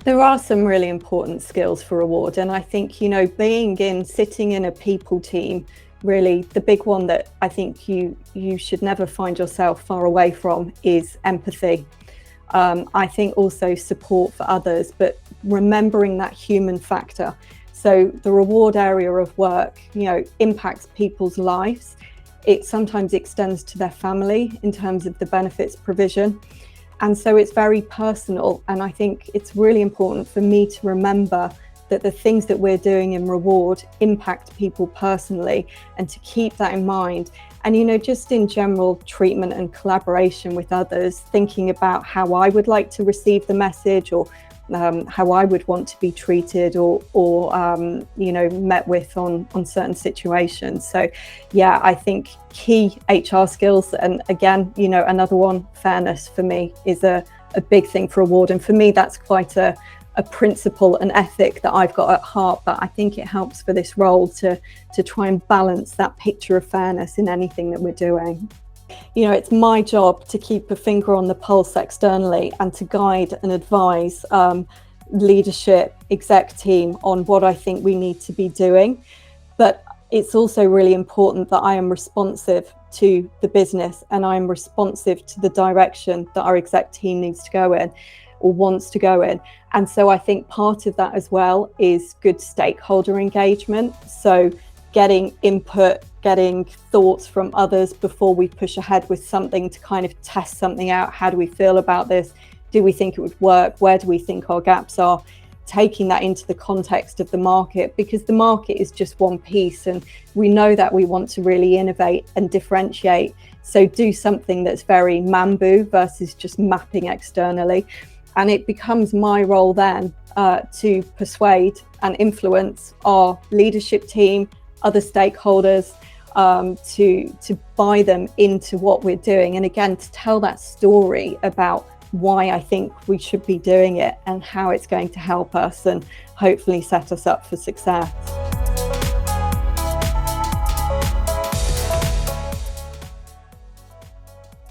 There are some really important skills for reward, and I think, sitting in a people team, really the big one that I think you should never find yourself far away from is empathy. I think also support for others, but remembering that human factor. So the reward area of work, impacts people's lives. It sometimes extends to their family in terms of the benefits provision. And so it's very personal. And I think it's really important for me to remember that the things that we're doing in reward impact people personally, and to keep that in mind. And, just in general treatment and collaboration with others, thinking about how I would like to receive the message, or how I would want to be treated or met with on certain situations. So yeah, I think key HR skills, and again, another one, fairness for me is a big thing for reward. And for me, that's quite a principle and ethic that I've got at heart, but I think it helps for this role to try and balance that picture of fairness in anything that we're doing. It's my job to keep a finger on the pulse externally and to guide and advise leadership, exec team on what I think we need to be doing. But it's also really important that I am responsive to the business, and I am responsive to the direction that our exec team needs to go in or wants to go in. And so I think part of that as well is good stakeholder engagement. So getting input, getting thoughts from others before we push ahead with something to kind of test something out. How do we feel about this? Do we think it would work? Where do we think our gaps are? Taking that into the context of the market, because the market is just one piece, and we know that we want to really innovate and differentiate. So do something that's very Mambu versus just mapping externally. And it becomes my role then to persuade and influence our leadership team, other stakeholders, to buy them into what we're doing. And again, to tell that story about why I think we should be doing it and how it's going to help us and hopefully set us up for success.